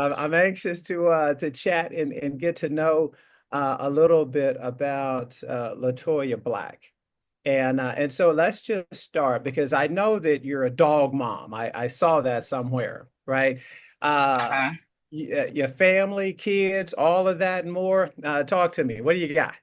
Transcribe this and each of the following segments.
I'm anxious to chat and get to know a little bit about LaToya Black. And so let's just start because I know that you're a dog mom. I saw that somewhere, right? Uh, Uh-huh. your family, kids, all of that and more. Talk to me. What do you got?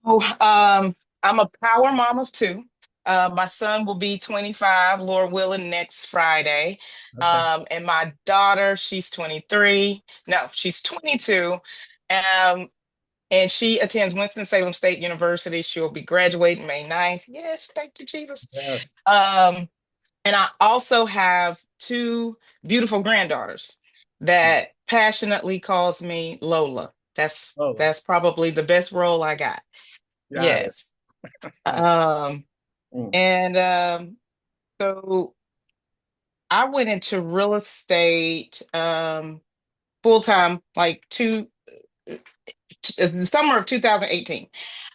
Oh, I'm a power mom of two. My son will be 25, Lord willing, next Friday. Okay. And my daughter, she's 23. No, she's 22. Um, and she attends Winston-Salem State University. She'll be graduating May 9th. Yes, thank you, Jesus. Yes. Um, and I also have two beautiful granddaughters that passionately calls me Lola. That's Oh, that's probably the best role I got. got it. Yes. Um, Mm. and so I went into real estate full time like the summer of 2018.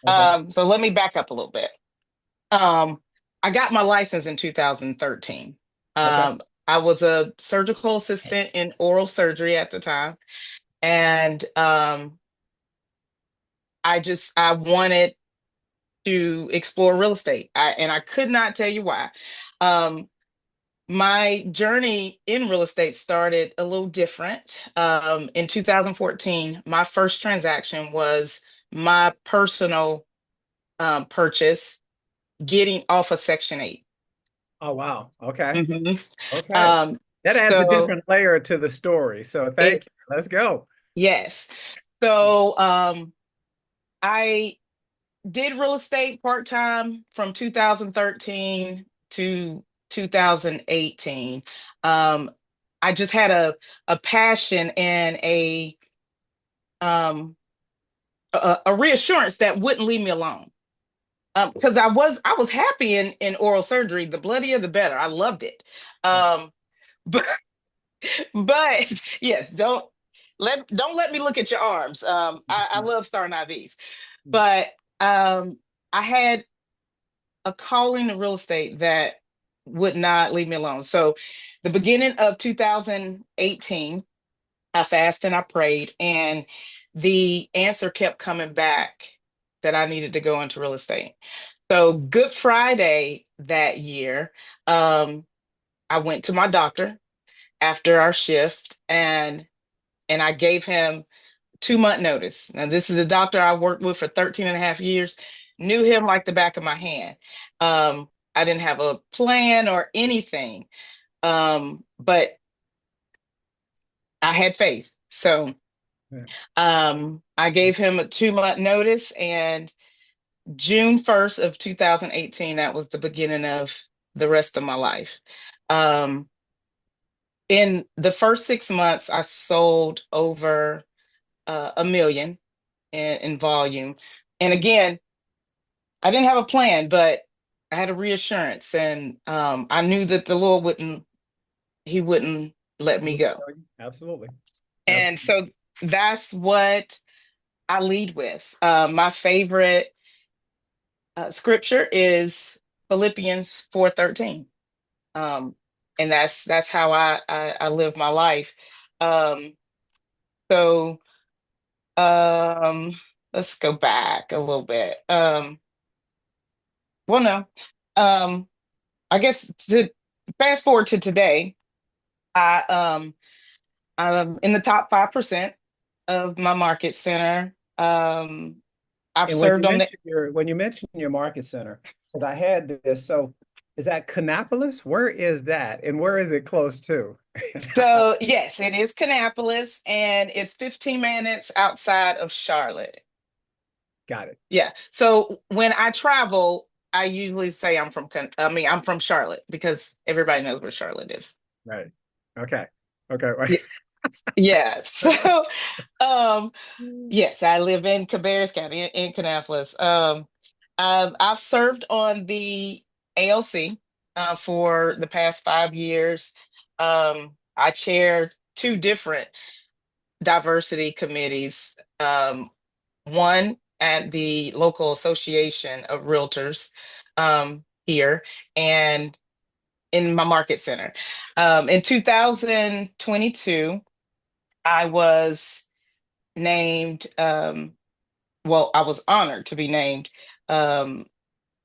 Okay. So let me back up a little bit. Um, I got my license in 2013. Okay. Um, I was a surgical assistant in oral surgery at the time, and I wanted to explore real estate. And I could not tell you why. Um, my journey in real estate started a little different. In 2014, my first transaction was my personal purchase, getting off of Section 8. Oh, wow. Okay. Mhm. Okay. Um, That adds a so different layer to the story. So thank it, you. Let's go. yes. So I did real estate part time from 2013 to 2018. Um, I just had a passion and um a reassurance that wouldn't leave me alone. Because I was happy in oral surgery. The bloodier the better. I loved it. Um, but but yes, don't let me look at your arms. I love starting IVs, but um, I had a calling in real estate that would not leave me alone. So, the beginning of 2018, I fasted and I prayed, and the answer kept coming back that I needed to go into real estate. So, Good Friday that year, I went to my doctor after our shift, and I gave him 2 month notice. Now, this is a doctor I worked with for 13 and a half years, knew him like the back of my hand. I didn't have a plan or anything, but I had faith. So Yeah. I gave him a 2 month notice, and June 1st of 2018, that was the beginning of the rest of my life. Um, in the first 6 months, I sold over a million in volume. And again, I didn't have a plan, but I had a reassurance, and I knew that the Lord He wouldn't let me go. Absolutely. And Absolutely. so that's what I lead with. My favorite scripture is Philippians 4:13, um, and that's how I live my life. Um, so um, let's go back a little bit. Well, no, um, I guess to fast forward to today, I I'm in the top 5% of my market center. I've And when you served on the mentioned your market center, because I had this, so is that Kannapolis? Where is that? And where is it close to? So yes, it is Kannapolis, and it's 15 minutes outside of Charlotte. Got it. Yeah. So when I travel, I usually say I'm from Charlotte because everybody knows where Charlotte is. Right. Okay. Okay. Yeah. Yeah. So um yes, I live in Cabarrus County in Kannapolis. I've served on the ALC for the past 5 years. I chaired two different diversity committees, one at the local association of realtors here, and in my market center. In 2022, I was named, well, I was honored to be named um,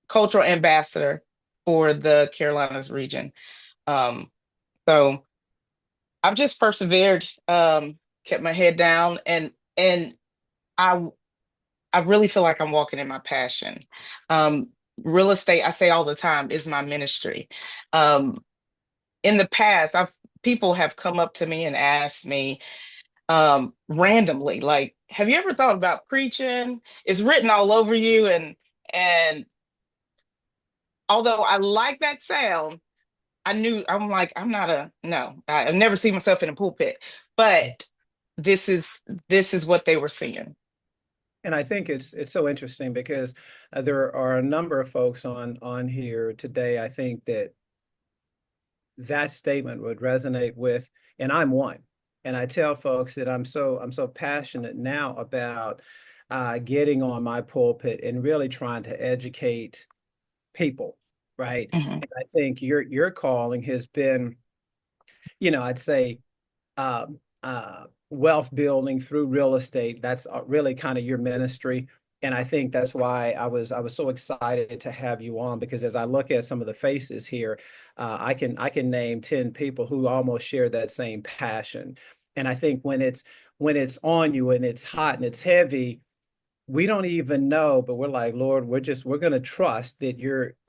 cultural ambassador for the Carolinas region. Um, so I've just persevered, kept my head down, and I I really feel like I'm walking in my passion. Um, Real estate, I say all the time, is my ministry. Um, in the past, I've people have come up to me and asked me randomly, like, have you ever thought about preaching? It's written all over you, and although I like that sound, I'm like, I'm not a no, I've never seen myself in a pulpit, but this is this is what they were seeing. And I think it's so interesting because there are a number of folks on here today. I think that that statement would resonate with, and I'm one. And I tell folks that I'm so passionate now about getting on my pulpit and really trying to educate people, right? Mhm, And I think your calling has been, I'd say wealth building through real estate. That's really kind of your ministry. And I think that's why I was so excited to have you on, because as I look at some of the faces here, I can name 10 people who almost share that same passion. And I think when it's on you and it's hot and it's heavy, we don't even know, but we're like, Lord, we're going to trust that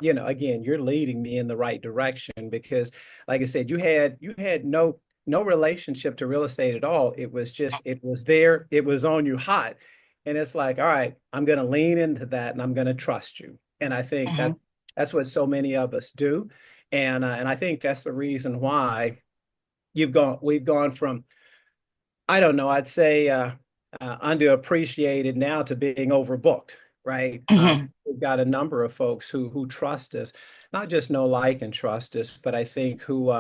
again, you're leading me in the right direction. Because like I said, you had no relationship to real estate at all. It was there, it was on you hot. And it's like, all right, I'm going to lean into that and I'm going to trust you. And I think mhm, that's what so many of us do. And I think that's the reason why we've gone from, I don't know, I'd say underappreciated now to being overbooked, right? mhm, We've got a number of folks who trust us, not just know, like, and trust us, but I think who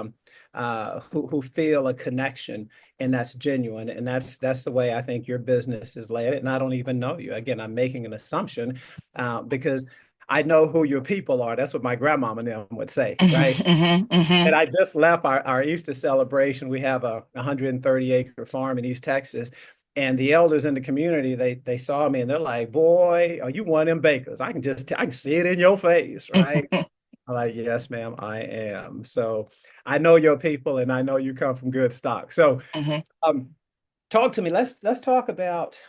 feel a connection, and that's genuine, and that's the way I think your business is led. And I don't even know you. Again, I'm making an assumption because I know who your people are. That's what my grandmama and them would say, mhm, right? mhm, And mhm, I just left our Easter celebration. We have a 130-acre farm in East Texas. And the elders in the community, they saw me and they're like, "Boy, are you one of them bakers? I can see it in your face, right?" mhm, I'm like, "Yes, ma'am, I am." So I know your people and I know you come from good stock. So mhm, um talk to me. Let's talk about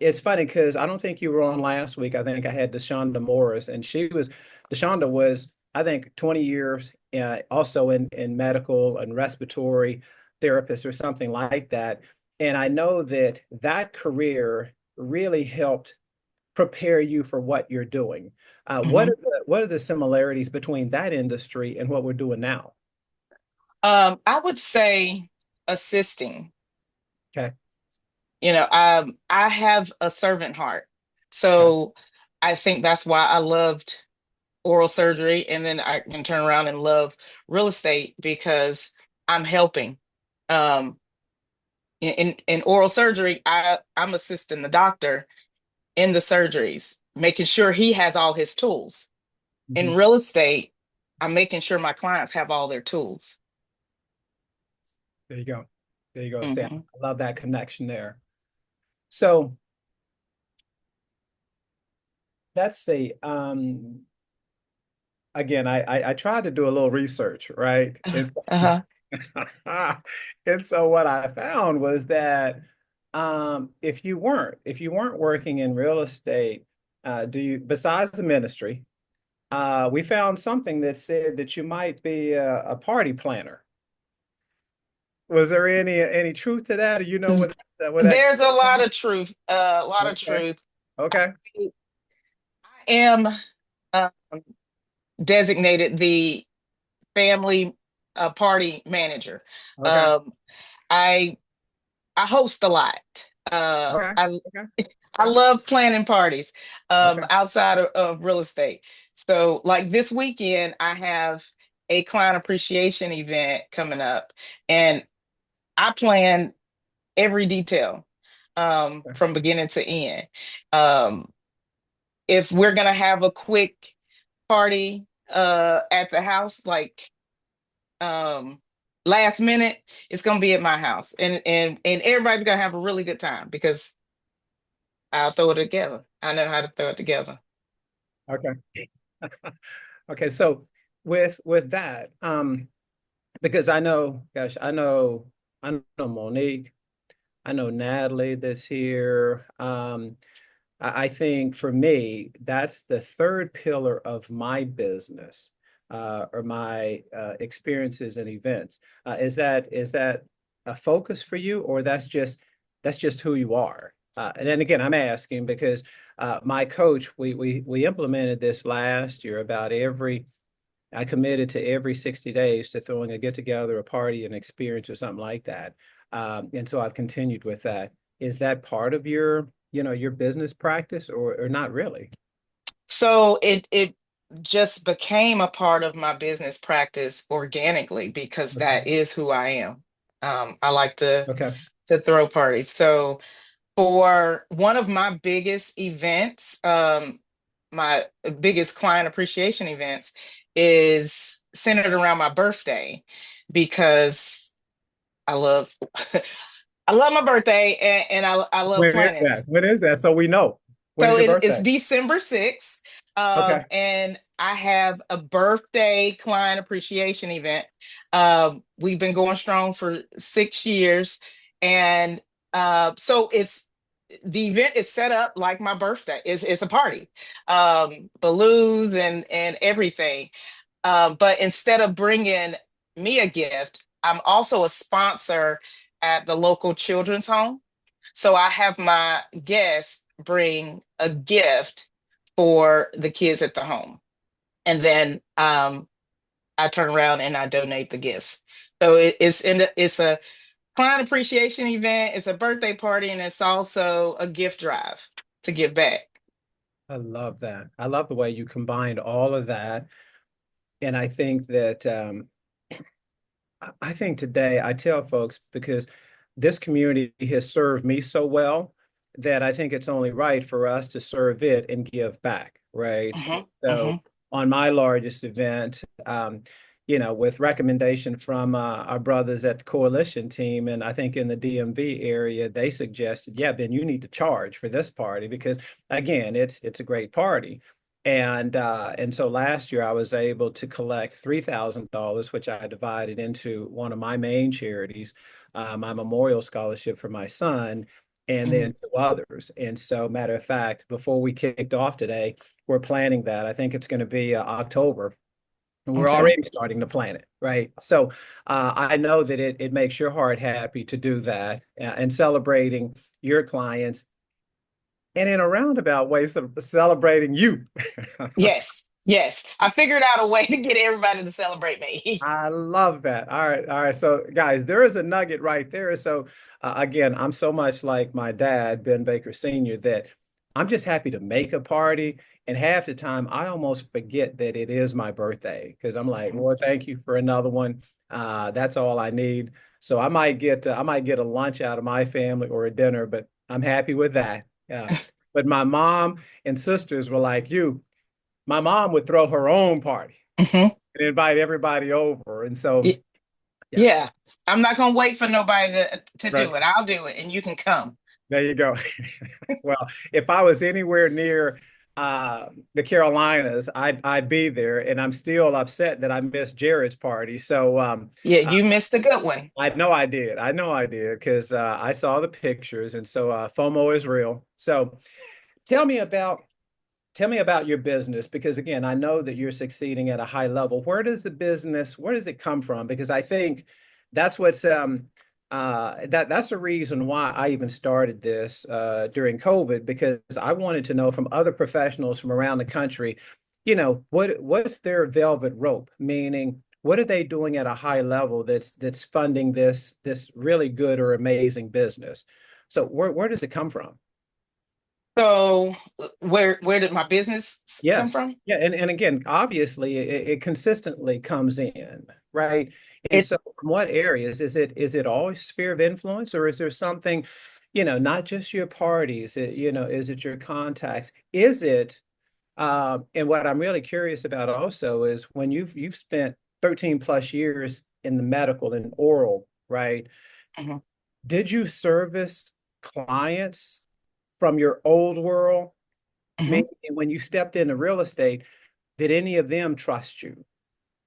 it's funny because I don't think you were on last week. I think I had Deshonda Morris, and Deshonda was, I think, 20 years also in medical and respiratory therapist or something like that. And I know that that career really helped prepare you for what you're doing. mhm. What are the similarities between that industry and what we're doing now? I would say assisting. Okay. I have a servant heart, Okay. so I think that's why I loved oral surgery, and then I can turn around and love real estate because I'm helping. Um, in oral surgery, I'm assisting the doctor in the surgeries, making sure he has all his tools. In Mhm. real estate, I'm making sure my clients have all their tools. There you go. There you go, Sam. Hmm. I love that connection there. So let's see. Again, I tried to do a little research, right? Uh-huh. And so what I found was that if you weren't working in real estate, do you, besides the ministry, we found something that said that you might be a party planner. Was there any truth to that? Or you know what that There's a lot of truth, a lot of okay. truth. Okay. I am uh, designated the family party manager. Okay. Um, I I host a lot. Okay. Okay. I love planning parties Okay. outside of real estate. So, like this weekend, I have a client appreciation event coming up, and I plan every detail Okay. from beginning to end. Um, if we're gonna have a quick party, at the house, like um last minute, it's gonna be at my house. And everybody's gonna have a really good time because I'll throw it together. I know how to throw it together. Okay. Okay. So with that, because I know, gosh, I know Monique, I know Natalie that's here. I think for me, that's the third pillar of my business, or my experiences and events. Is that a focus for you, or that's just who you are? And then again, I'm asking because my coach, we implemented this last year about every. I committed to every 60 days to throwing a get together, a party, an experience, or something like that. And so I've continued with that. Is that part of your business practice, or not really? So it just became a part of my business practice organically because Okay. that is who I am. I like Okay. to throw parties. So for one of my biggest events, my biggest client appreciation events is centered around my birthday because I love I love my birthday and I love When is planning. that? When is that? So we know. When is So your it's birthday? December 6th. Okay. And I have a birthday client appreciation event. We've been going strong for 6 years. And so the event is set up like my birthday. It's a party. Balloons and everything. But instead of bringing me a gift, I'm also a sponsor at the local children's home. So I have my guests bring a gift for the kids at the home. And then I turn around and I donate the gifts. So it's a client appreciation event, it's a birthday party, and it's also a gift drive to give back. I love that. I love the way you combined all of that. And I think that I think today I tell folks, because this community has served me so well, that I think it's only right for us to serve it and give back, right? Hmm. So Hmm. on my largest event, with recommendation from our brothers at the coalition team, and I think in the DMV area, they suggested, yeah, Ben, you need to charge for this party because again, it's a great party. And so last year I was able to collect $3,000, which I divided into one of my main charities, my memorial scholarship for my son, and Hmm. then two others. And so, matter of fact, before we kicked off today, we're planning that. I think it's going to be October. And we're Okay. already starting to plan it, right? So I know that it makes your heart happy to do that, and celebrating your clients, and in a roundabout way, celebrating you. Yes. Yes. I figured out a way to get everybody to celebrate me. I love that. All right, all right. So, guys, there is a nugget right there. So, again, I'm so much like my dad, Ben Baker Sr., that I'm just happy to make a party. And half the time, I almost forget that it is my birthday because I'm like, Mhm. well, thank you for another one. That's all I need. So I might get a lunch out of my family or a dinner, but I'm happy with that. Yeah. But my mom and sisters were like you. My mom would throw her own party Mhm. and invite everybody over. And so, Y- yeah, Yeah. I'm not gonna wait for nobody to right. do it. I'll do it and you can come. There you go. Well, if I was anywhere near the Carolinas, I'd be there, and I'm still upset that I missed Jared's party. So Yeah, uh, you missed a good one. I know I did. I know I did because I saw the pictures, and so FOMO is real. So tell me about tell me about your business, because again, I know that you're succeeding at a high level. Where does it come from? Because I think that's what's that's the reason why I even started this during COVID, because I wanted to know from other professionals from around the country, what's their velvet rope? Meaning, what are they doing at a high level that's funding this really good or amazing business? So where does it come from? So where did my business come Yes. from? Yeah. And again, obviously it consistently comes in, right? And It so from what areas is it always sphere of influence, or is there something, not just your parties, is it your contacts? Is it And what I'm really curious about also is when you've spent 13 plus years in the medical and oral, right? Mhm. Did you service clients from your old world? Mhm. Maybe when you stepped into real estate, did any of them trust you,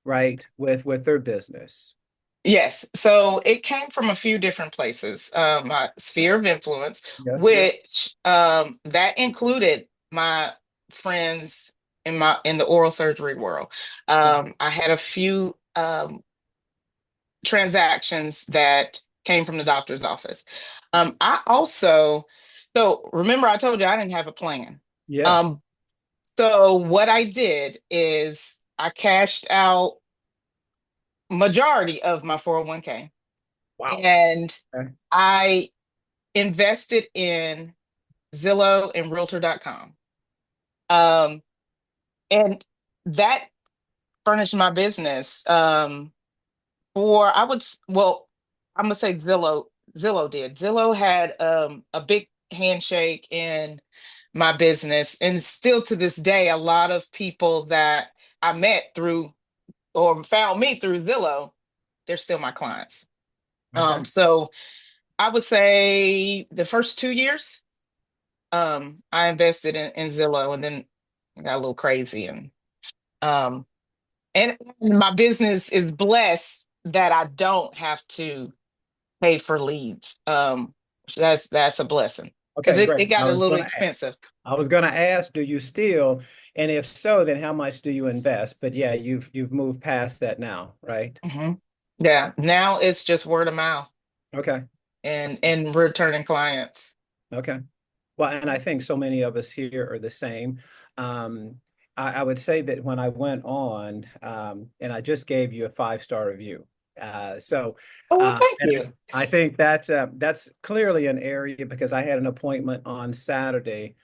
right, with their business? Yes. So it came from a few different places. My sphere of influence, Yes, yes. which that included my friends in the oral surgery world. I had a few transactions that came from the doctor's office. I also, so remember I told you I didn't have a plan. Yes. Um, so what I did is I cashed out majority of my 401k Wow. and Okay. I invested in Zillow and Realtor.com. Um, and that furnished my business for well, I'm gonna say Zillow did. Zillow had a big handshake in my business, and still to this day, a lot of people that I met through or found me through Zillow, they're still my clients. Okay. So I would say the first 2 years, I invested in Zillow, and then I got a little crazy, um, and my business is blessed that I don't have to pay for leads. That's a blessing because Okay, it great. got a little expensive. I was gonna ask, do you still? And if so, then how much do you invest? But yeah, you've moved past that now, right? Hmm. Yeah, now it's just word of mouth Okay. and returning clients. Okay. Well, and I think so many of us here are the same. Um, I would say that when I went on, and I just gave you a 5-star review. So, Oh, well, thank and you. I think that's clearly an area because I had an appointment on Saturday.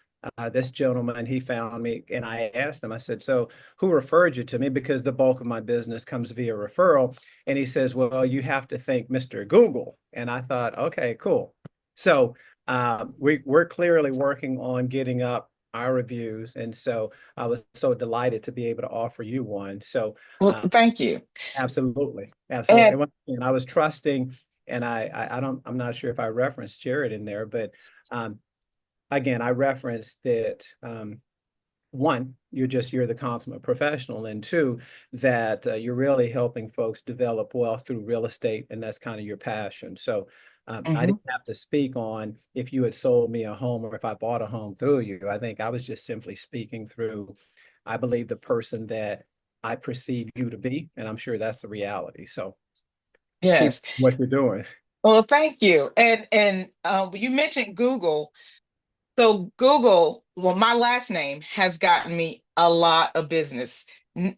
This gentleman, he found me, and I asked him. I said, "So, who referred you to me?" Because the bulk of my business comes via referral. And he says, "Well, you have to thank Mr. Google." And I thought, "Okay, cool." So we're clearly working on getting up our reviews, and so I was so delighted to be able to offer you one. So Well, uh, thank you. absolutely, absolutely. And And I was trusting, and I'm not sure if I referenced Jared in there, but um, again, I referenced that. One, you're the consummate professional, and two, that you're really helping folks develop wealth through real estate, and that's kind of your passion. So I mhm. didn't have to speak on if you had sold me a home or if I bought a home through you. I think I was just simply speaking through, I believe, the person that I perceive you to be, and I'm sure that's the reality. So keep Yes. what you're doing. Well, thank you. And you mentioned Google. So Google, well, my last name has gotten me a lot of business. N-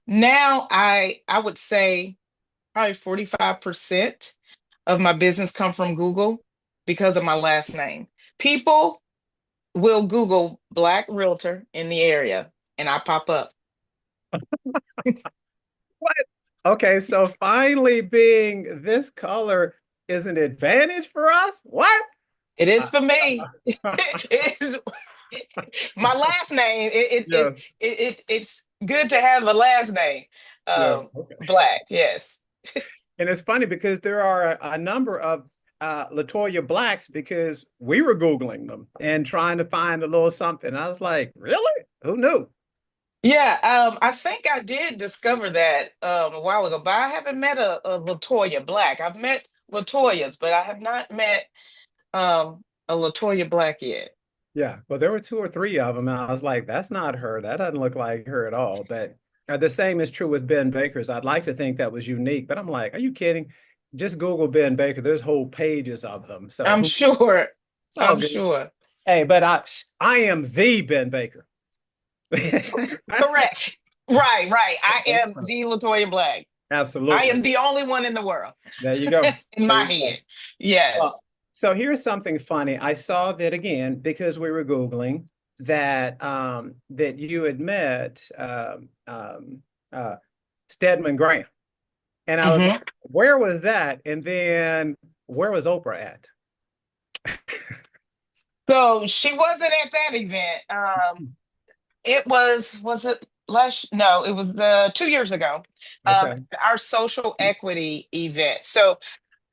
Now I would say probably 45% of my business come from Google because of my last name. People will Google Black Realtor in the area and I pop up. What? Okay, so finally being this color is an advantage for us? What? It is Uh, for me. It is my last name. yes, It's good to have a last name. yes. Okay. Black, yes. And it's funny because there are a number of LaToya Blacks because we were Googling them and trying to find a little something. I was like, really? Who knew? Yeah, I think I did discover that a while ago, but I haven't met a LaToya Black. I've met LaToyas, but I have not met a LaToya Black yet. Yeah, well, there were two or three of them, and I was like, that's not her. That doesn't look like her at all. But the same is true with Ben Baker's. I'd like to think that was unique, but I'm like, are you kidding? Just Google Ben Baker. There's whole pages of them. So I'm who, sure. it's all I'm good. sure. Hey, but I am the Ben Baker. Correct. Right, right. I am the LaToya Black. I Absolutely. am the only one in the world There you go. in There my you go. head. Yes. So here's something funny. I saw that again because we were Googling that that you had met uh, Stedman Graham. And I was like, Hmm. where was that? And then where was Oprah at? So she wasn't at that event. It was it last, no, it was 2 years ago. Okay. Our social equity event. So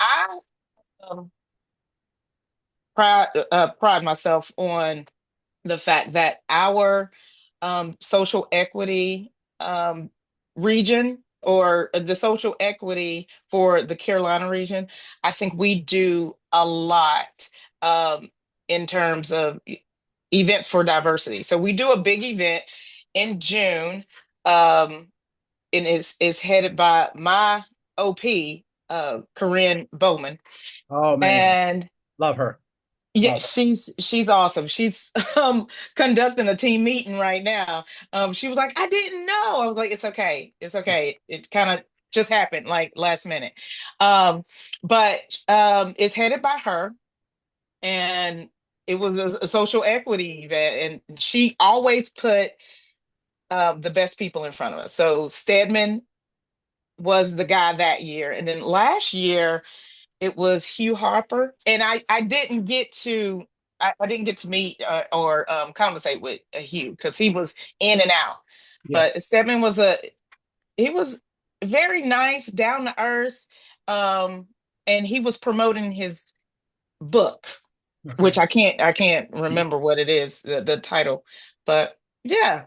I um, pride myself on the fact that our social equity region, or the social equity for the Carolina region, I think we do a lot um, in terms of events for diversity. So we do a big event in June, um, and is headed by my OP, Corinne Bowman. Oh man, And love her. yeah, Love her. she's awesome. She's conducting a team meeting right now. She was like, I didn't know. I was like, it's okay. It's okay. It kind of just happened like last minute. Um, but it's headed by her, and it was a social equity event, and she always put the best people in front of us. So Stedman was the guy that year, and then last year it was Hugh Harper, and I didn't get to I didn't get to meet or conversate with Hugh because he was in and out. But Yes. Stedman he was very nice, down to earth, um, and he was promoting his book, Okay. which I can't remember what it is, the title, but yeah,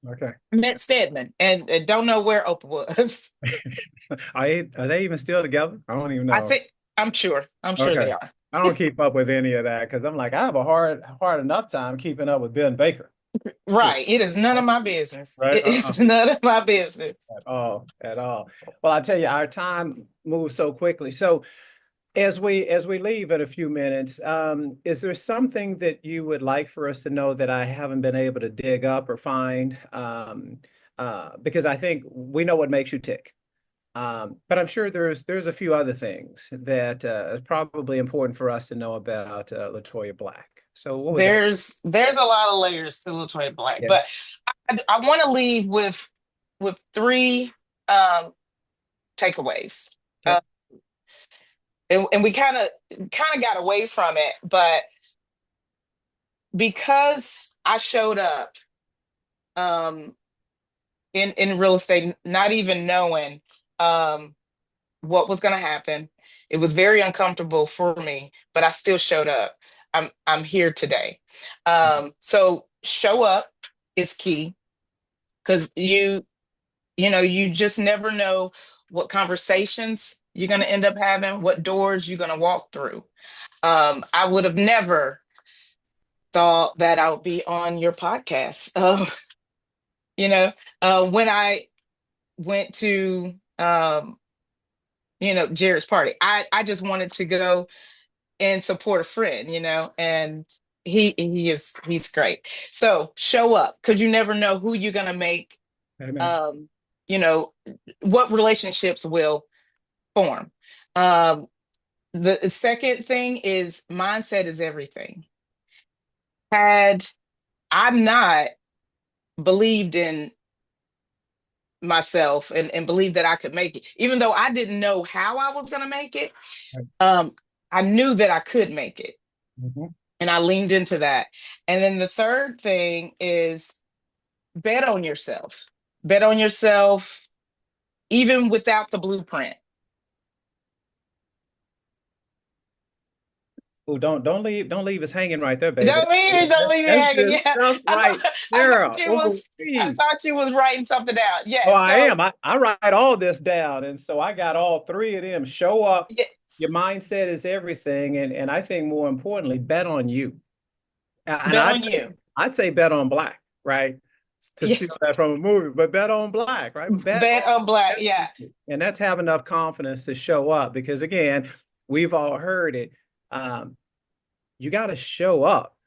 Okay. met Stedman, and don't know where Oprah was. Are they even still together? I don't even I know. think I'm sure Okay. they are. I don't keep up with any of that because I'm like, I have a hard enough time keeping up with Ben Baker. Shoot. Right. It is none of my business. Right? It is none of my business. At all. At all. Well, I tell you, our time moves so quickly. So as we leave in a few minutes, is there something that you would like for us to know that I haven't been able to dig up or find? Because I think we know what makes you tick. But I'm sure there's a few other things that is probably important for us to know about LaToya Black. So what would that? There's a lot of layers to LaToya Black, but Yes. I want to leave with three um, takeaways. Okay. And we kind of got away from it, but because I showed up um, in real estate, not even knowing um, what was going to happen. It was very uncomfortable for me, but I still showed up. I'm here today. So show up is key, because you just never know what conversations you're going to end up having, what doors you're going to walk through. I would have never thought that I would be on your podcast. You know, when I went to Jared's party, I just wanted to go and support a friend, and he's great. So show up, because you never know who you're gonna make, Amen. um, you know, what relationships will form. Um, the second thing is mindset is everything. Had I not believed in myself and believed that I could make it, even though I didn't know how I was gonna make it, Right. I knew that I could make it. Mhm. And I leaned into that. And then the third thing is bet on yourself. Bet on yourself, even without the blueprint. Oh, don't leave us hanging right there, baby. Don't leave me That's hanging. just Yeah, stuff I right thought I there. thought you was Oh, I geez. thought you was writing something down. Oh, Yes. I So am. I write all this down. And so I got all three of them. Show up. yeah, Your mindset is everything. And I think more importantly, bet on you. And bet on you. I'd say bet on black, right? To steal Yes. that from a movie, but bet on black, right? Bet Bet on on black. Yeah. everything. And that's have enough confidence to show up because again, we've all heard it. Um, you got to show up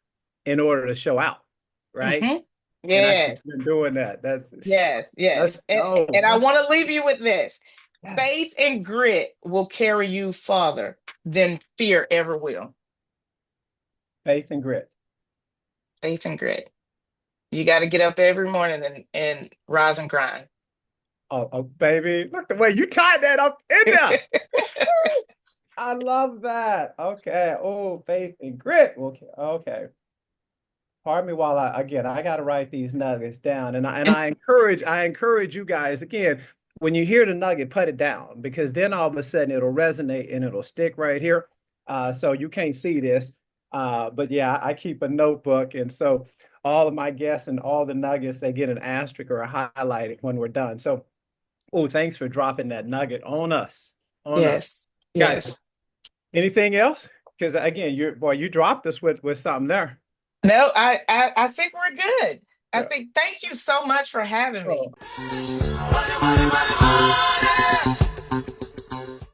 in order to show out, right? Hmm. And I think Yes. you're doing that. Yes. Let's Yes. go. And I want to leave you with this. Yes. Faith and grit will carry you farther than fear ever will. Faith and grit. Faith and grit. You got to get up every morning and rise and grind. Oh, baby, look the way you tied that up in there. I love that. Okay. Oh, faith and grit. Okay. Okay. pardon me while I got to write these nuggets down. And I encourage you guys again, when you hear the nugget, put it down because then all of a sudden it'll resonate and it'll stick right here. So you can't see this. But yeah, I keep a notebook. And so all of my guests and all the nuggets, they get an asterisk or a highlighted when we're done. So, oh, thanks for dropping that nugget on us. On us. Yes. Guys, Yes. anything else? Because again, you dropped us with something there. No, I think we're good. I Yeah. think thank you so much for having me. Oh.